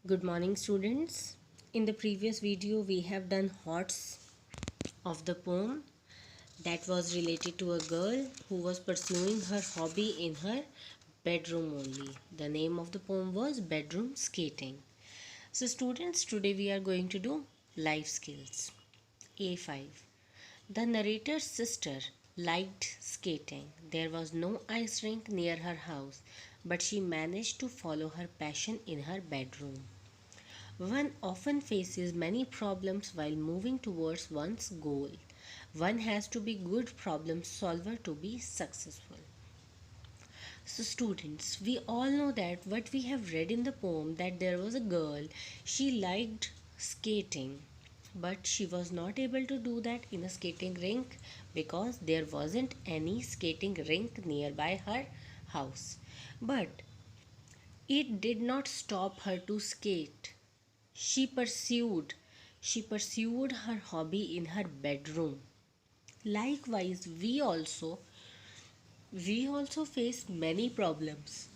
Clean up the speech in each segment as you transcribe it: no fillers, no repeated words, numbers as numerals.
Good morning, students. In the previous video, we have done hordes of the poem that was related to a girl who was pursuing her hobby in her bedroom only. The name of the poem was Bedroom Skating. So, students, today we are going to do life skills. A5. The narrator's sister liked skating. There was no ice rink near her house, but she managed to follow her passion in her bedroom. One often faces many problems while moving towards one's goal. One has to be good problem solver to be successful. So students, we all know that what we have read in the poem that there was a girl, she liked skating, but she was not able to do that in a skating rink because there wasn't any skating rink nearby her house. But it did not stop her to skate. She pursued she pursued her hobby in her bedroom. Likewise, we also face many problems.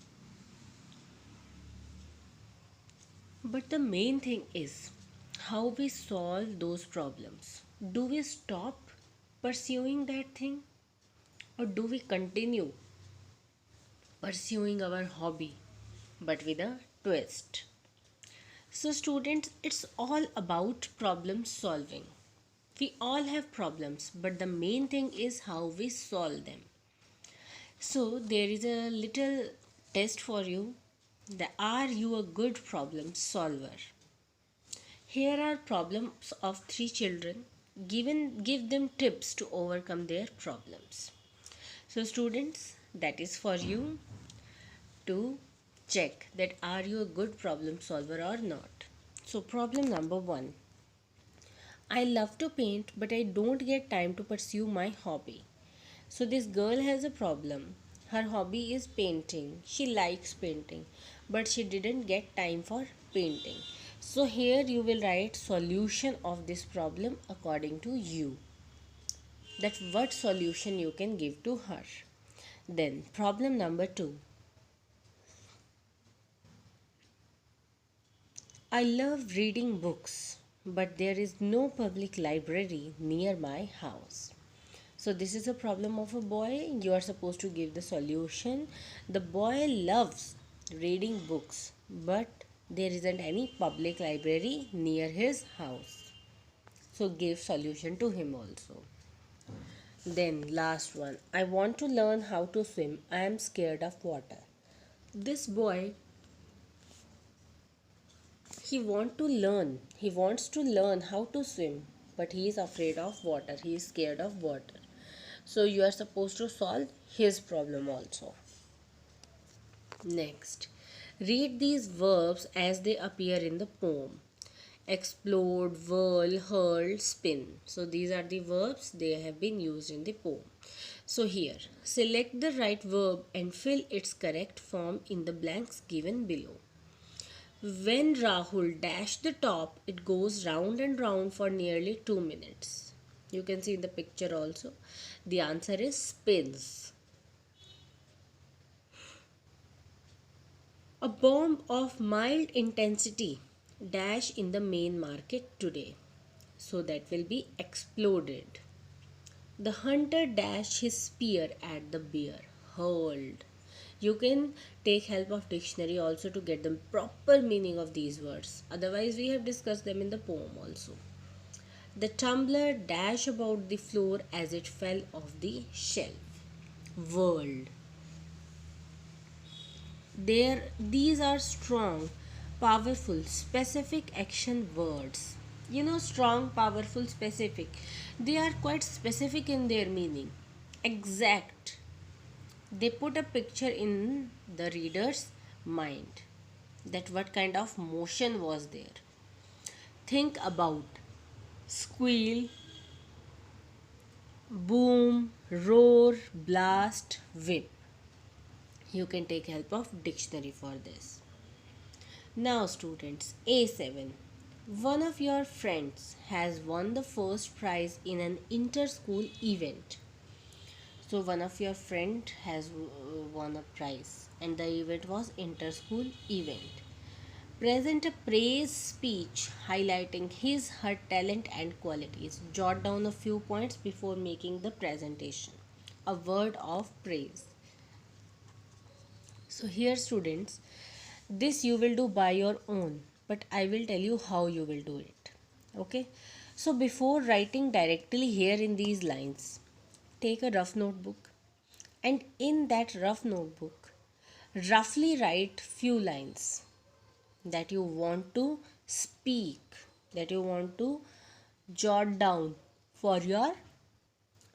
But the main thing is how we solve those problems. Do we stop pursuing that thing or do we continue pursuing our hobby but with a twist? So, students, it's all about problem solving. We all have problems, but the main thing is how we solve them. So, there is a little test for you. Are you a good problem solver? Here are problems of three children. Give them tips to overcome their problems. So, students, that is for you to check that are you a good problem solver or not. So, problem number one. I love to paint, but I don't get time to pursue my hobby. So, this girl has a problem. Her hobby is painting. She likes painting, but she didn't get time for painting. So, here you will write solution of this problem according to you. That what solution you can give to her. Then, problem number two. I love reading books, but there is no public library near my house. So, this is a problem of a boy. You are supposed to give the solution. The boy loves reading books, but there isn't any public library near his house. So, give solution to him also. Then, last one. I want to learn how to swim. I am scared of water. This boy, he wants to learn how to swim, but he is afraid of water. He is scared of water. So you are supposed to solve his problem also. Next, read these verbs as they appear in the poem. Explode, whirl, hurl, spin. So these are the verbs they have been used in the poem. So here, select the right verb and fill its correct form in the blanks given below. When Rahul dashed the top, it goes round and round for nearly 2 minutes. You can see in the picture also. The answer is spins. A bomb of mild intensity dash in the main market today. So that will be exploded. The hunter dashed his spear at the bear. Hurled. You can take help of dictionary also to get the proper meaning of these words. Otherwise, we have discussed them in the poem also. The tumbler dashed about the floor as it fell off the shelf. Whirled. These are strong, powerful, specific action words. Strong, powerful, specific. They are quite specific in their meaning. Exact. They put a picture in the reader's mind that what kind of motion was there. Think about squeal, boom, roar, blast, whip. You can take help of dictionary for this. Now students, A7. One of your friends has won the first prize in an inter-school event. So one of your friend has won a prize and the event was inter-school event. Present a praise speech highlighting his her talent and qualities. Jot down a few points before making the presentation. A word of praise. So here students, this you will do by your own, but I will tell you how you will do it. Okay. So before writing directly here in these lines, take a rough notebook, and in that rough notebook roughly write few lines that you want to speak, that you want to jot down for your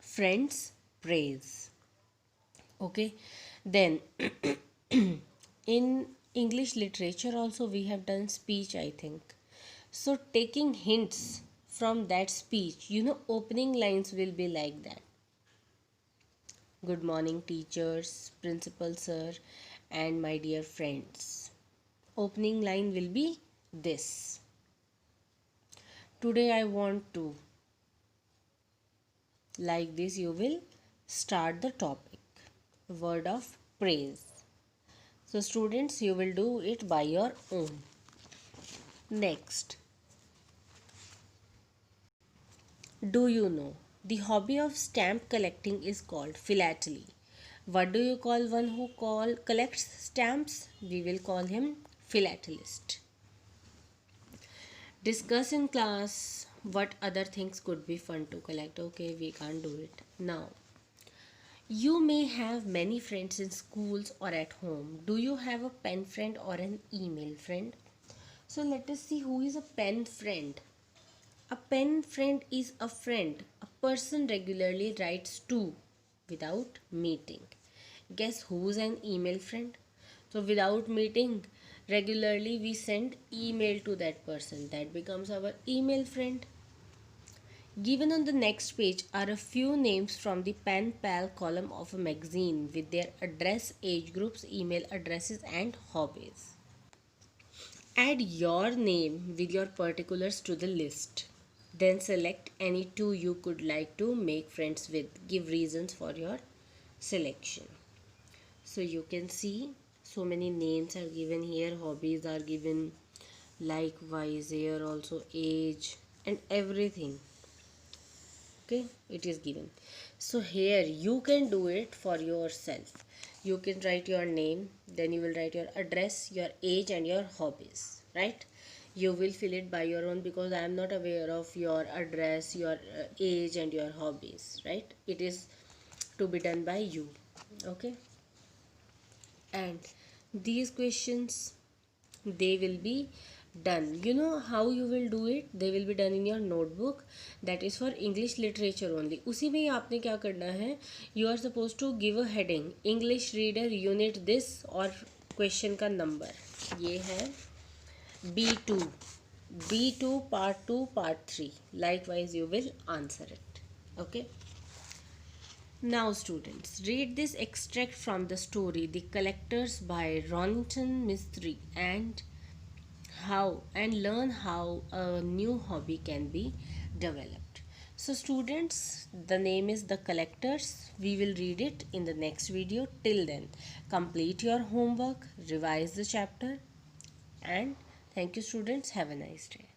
friend's praise. Okay. Then in English literature also we have done speech, I think. So taking hints from that speech, opening lines will be like that. Good morning teachers, principal sir, and my dear friends. Opening line will be this. Today I want to. Like this you will start the topic. Word of praise. So students, you will do it by your own. Next. Do you know the hobby of stamp collecting is called philately? What do you call one who collects stamps? We will call him philatelist. Discuss in class what other things could be fun to collect. Okay, we can't do it now. You may have many friends in schools or at home. Do you have a pen friend or an email friend? So let us see who is a pen friend. A pen friend is a friend a person regularly writes to without meeting. Guess who's an email friend? So without meeting, regularly we send email to that person. That becomes our email friend. Given on the next page are a few names from the pen pal column of a magazine with their address, age groups, email addresses, and hobbies. Add your name with your particulars to the list. Then select any two you could like to make friends with. Give reasons for your selection. So you can see so many names are given here, hobbies are given, likewise here also age and everything. Okay, it is given. So here you can do it for yourself. You can write your name, then you will write your address, your age and your hobbies, right? You will fill it by your own because I am not aware of your address, your age and your hobbies, right? It is to be done by you. Okay, and these questions, they will be done. You know how you will do it? They will be done in your notebook. That is for English literature only. उसी में ही आपने क्या करना है? You are supposed to give a heading English reader unit this और question का number ये है B2 B2 part 2 part 3. Likewise you will answer it. Okay. Now students, read this extract from the story The Collectors by Ronton Mistry and learn how a new hobby can be developed. So students, the name is The Collectors. We will read it in the next video. Till then, complete your homework, revise the chapter, and thank you students. Have a nice day.